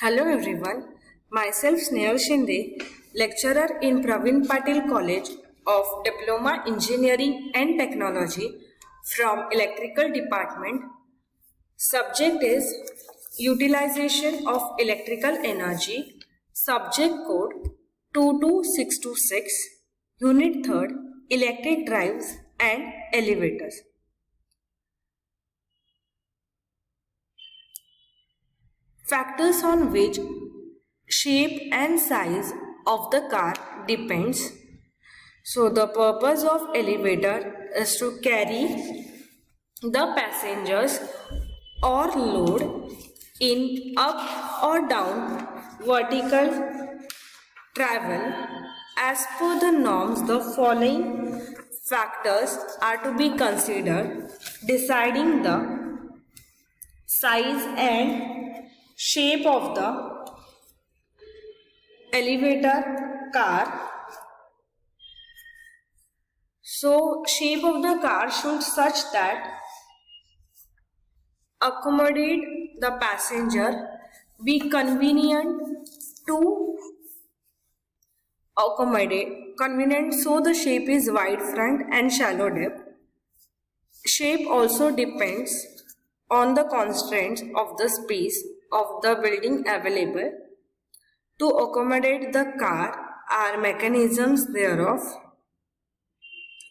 Hello everyone, myself Snehal Shinde, lecturer in Praveen Patil College of Diploma Engineering and Technology from Electrical Department. Subject is Utilization of Electrical Energy, Subject Code 22626, Unit 3rd, Electric Drives and Elevators. Factors on which shape and size of the car depends. So the purpose of elevator is to carry the passengers or load in up or down vertical travel. As per the norms, the following factors are to be considered deciding the size and shape of the elevator car. So shape of the car should such that accommodate the passenger, be convenient to convenient, so the shape is wide front and shallow depth. Shape also depends on the constraints of the space of the building available. To accommodate the car are mechanisms thereof.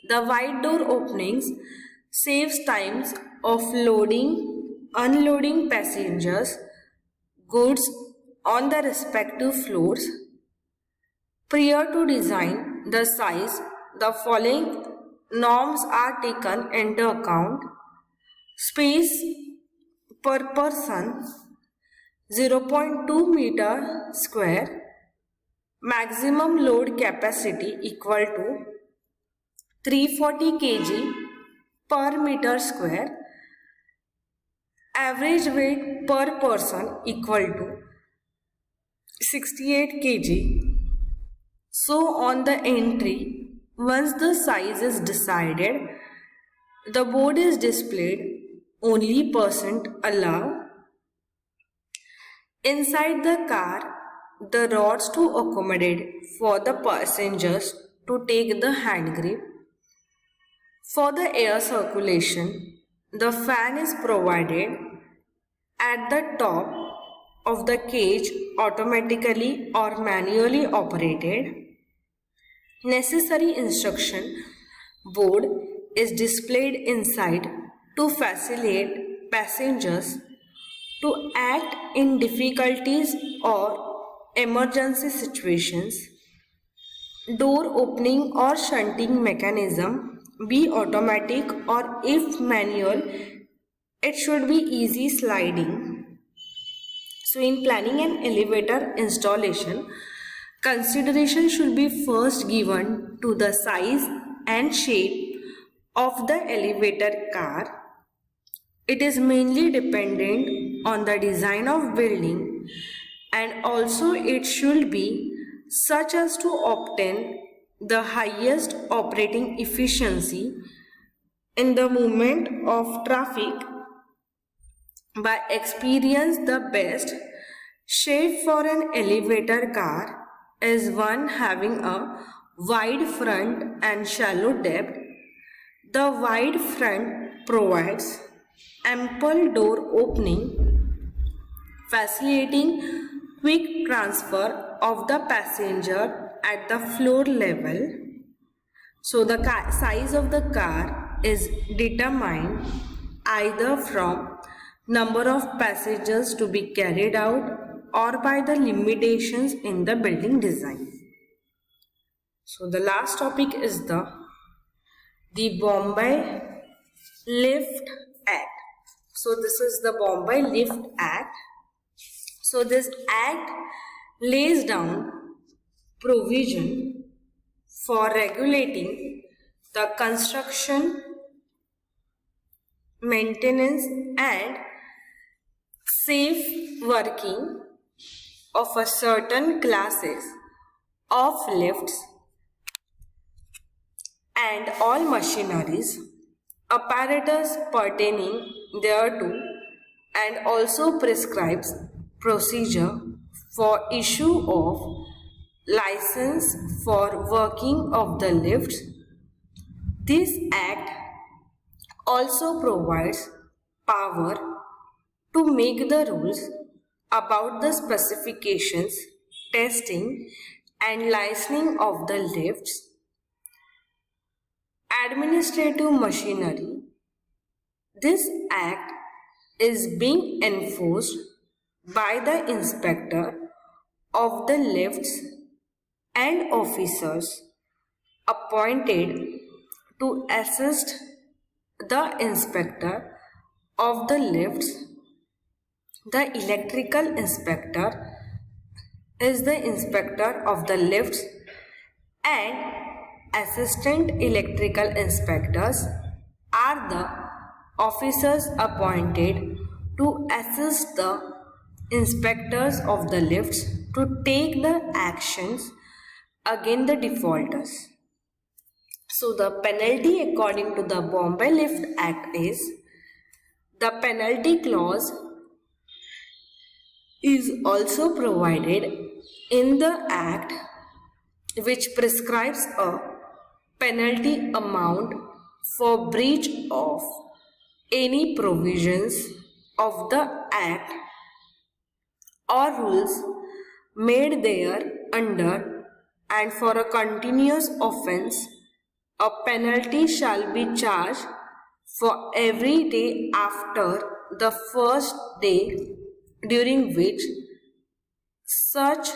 The wide door openings saves times of loading, unloading passengers, goods on the respective floors. Prior to design the size, the following norms are taken into account. Space per person 0.2 meter square, maximum load capacity equal to 340 kg per meter square, average weight per person equal to 68 kg. So on the entry, once the size is decided, the board is displayed, only percent allowed. Inside the car, the rods to accommodate for the passengers to take the hand grip. For the air circulation, the fan is provided at the top of the cage, automatically or manually operated. Necessary instruction board is displayed inside to facilitate passengers to act in difficulties or emergency situations. Door opening or shunting mechanism be automatic, or if manual, it should be easy sliding. So in planning an elevator installation, consideration should be first given to the size and shape of the elevator car. It is mainly dependent on the design of building, and also it should be such as to obtain the highest operating efficiency in the movement of traffic. By experience, the best shape for an elevator car is one having a wide front and shallow depth. The wide front provides ample door opening, facilitating quick transfer of the passenger at the floor level. So the size of the car is determined either from number of passengers to be carried out or by the limitations in the building design. So the last topic is the Bombay Lift Act. So this is the Bombay Lift Act. So this act lays down provision for regulating the construction, maintenance and safe working of a certain classes of lifts and all machineries, apparatus pertaining thereto, and also prescribes procedure for issue of license for working of the lifts. This act also provides power to make the rules about the specifications, testing and licensing of the lifts, administrative machinery. This act is being enforced by the inspector of the lifts and officers appointed to assist the inspector of the lifts. The electrical inspector is the inspector of the lifts and assistant electrical inspectors are the officers appointed to assist the inspectors of the lifts to take the actions against the defaulters. So the penalty according to the Bombay Lift Act is, the penalty clause is also provided in the Act which prescribes a penalty amount for breach of any provisions of the Act or rules made there under, and for a continuous offence a penalty shall be charged for every day after the first day during which such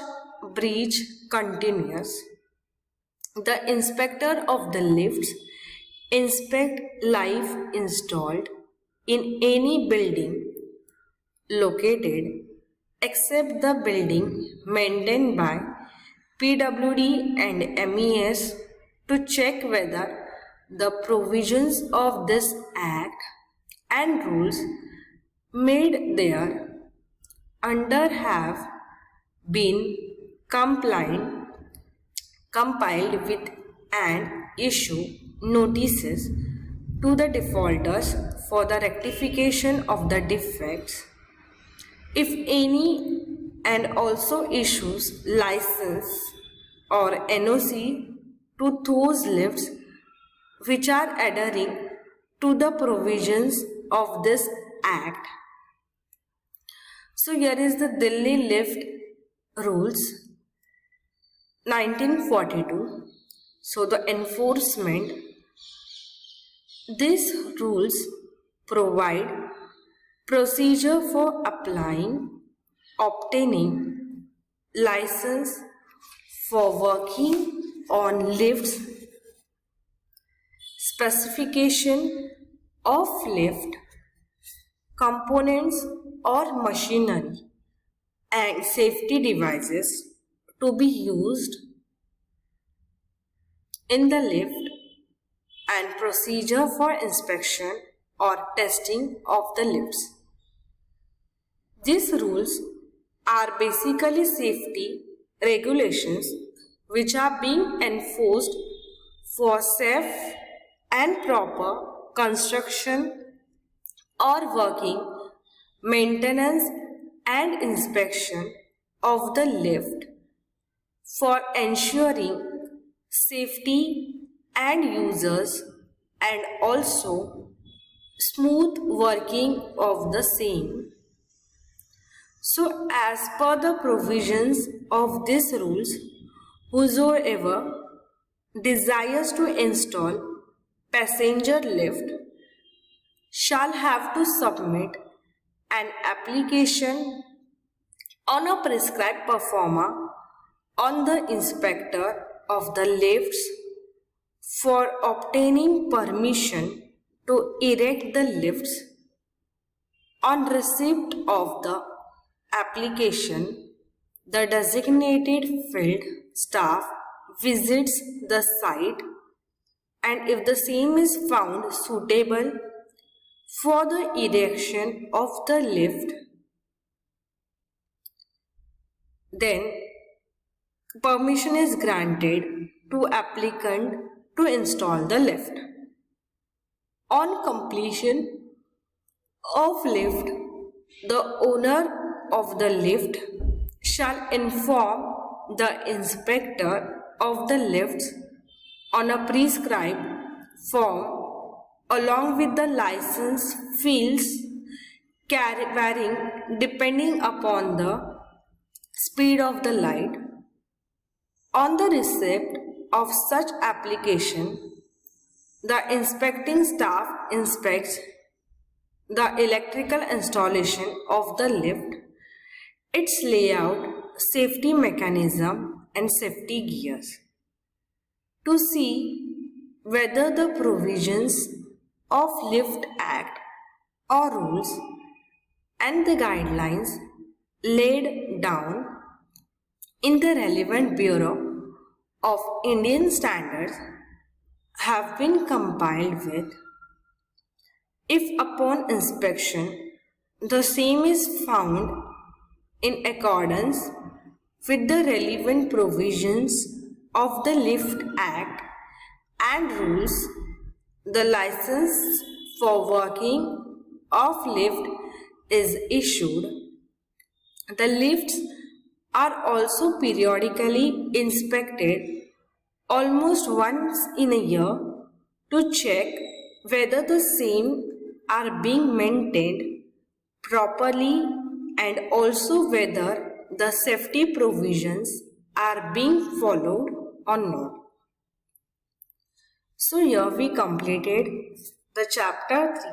breach continues. The inspector of the lifts inspect life installed in any building located except the building maintained by PWD and MES to check whether the provisions of this Act and rules made there under have been compiled with and issue notices to the defaulters for the rectification of the defects, if any, and also issues license or NOC to those lifts which are adhering to the provisions of this Act. So here is the Delhi Lift Rules 1942. So the enforcement, these rules provide procedure for applying, obtaining license for working on lifts, specification of lift, components or machinery and safety devices to be used in the lift, and procedure for inspection or testing of the lifts. These rules are basically safety regulations which are being enforced for safe and proper construction or working, maintenance and inspection of the lift, for ensuring safety and users and also smooth working of the same. So as per the provisions of these rules, whosoever desires to install passenger lift shall have to submit an application on a prescribed performer on the inspector of the lifts for obtaining permission to erect the lifts. On receipt of the application, the designated field staff visits the site, and if the same is found suitable for the erection of the lift, then permission is granted to applicant to install the lift. On completion of lift, the owner of the lift shall inform the inspector of the lifts on a prescribed form along with the license fields varying depending upon the speed of the light. On the receipt of such application, the inspecting staff inspects the electrical installation of the lift, its layout, safety mechanism and safety gears to see whether the provisions of Lift Act or rules and the guidelines laid down in the relevant Bureau of Indian Standards have been complied with. If upon inspection the same is found in accordance with the relevant provisions of the Lift Act and rules, the license for working of lift is issued. The lifts are also periodically inspected almost once in a year to check whether the same are being maintained properly and also whether the safety provisions are being followed or not. So here we completed the chapter 3,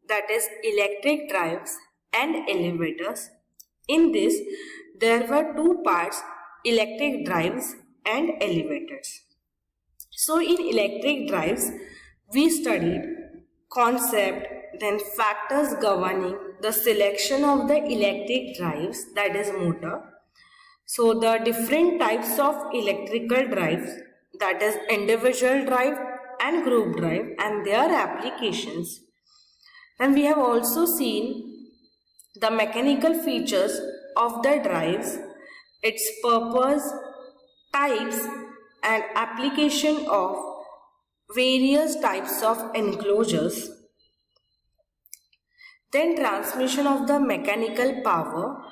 that is electric drives and elevators. In this there were two parts, electric drives and elevators. So in electric drives we studied concept, then factors governing the selection of the electric drives, that is motor. So the different types of electrical drives, that is individual drive and group drive and their applications. And we have also seen the mechanical features of the drives, its purpose, types and application of various types of enclosures. Then transmission of the mechanical power,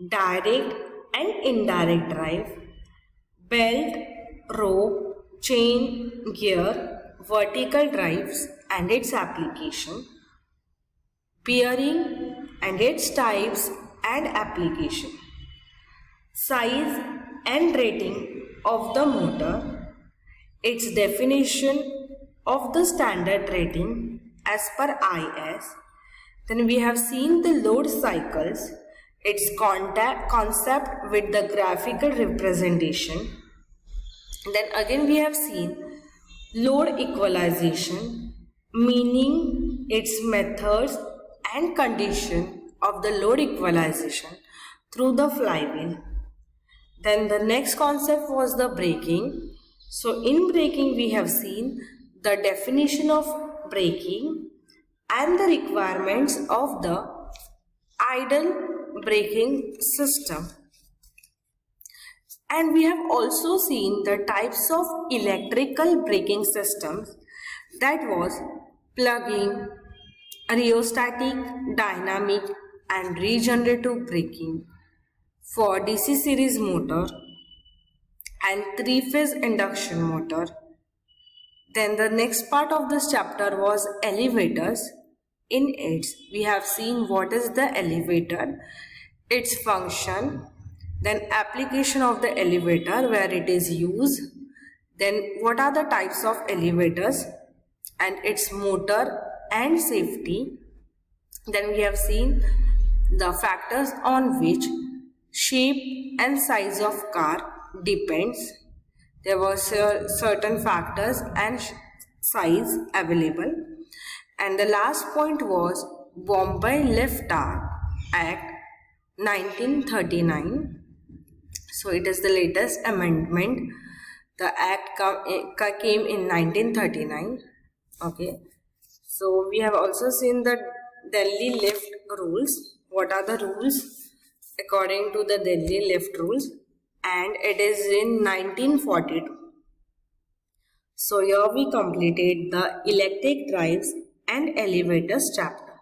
direct and indirect drive, belt, rope, chain, gear, vertical drives and its application, bearing and its types and application, size and rating of the motor, its definition of the standard rating as per IS. Then we have seen the load cycles, its concept with the graphical representation. Then again we have seen load equalization, meaning its methods and condition of the load equalization through the flywheel. Then the next concept was the braking. So in braking we have seen the definition of braking and the requirements of the idle braking system. And we have also seen the types of electrical braking systems, that was plug-in, rheostatic, dynamic and regenerative braking for DC series motor and 3-phase induction motor. Then the next part of this chapter was elevators. In it we have seen what is the elevator, its function, then application of the elevator, where it is used, then what are the types of elevators and its motor and safety. Then we have seen the factors on which shape and size of car depends. There were certain factors and size available. And the last point was Bombay Lift Act 1939. So it is the latest amendment. The act came in 1939. Okay. So we have also seen the Delhi lift rules. What are the rules according to the Delhi lift rules? And it is in 1942. So here we completed the electric drives and elevators chapter.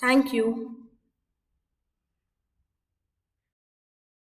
Thank you.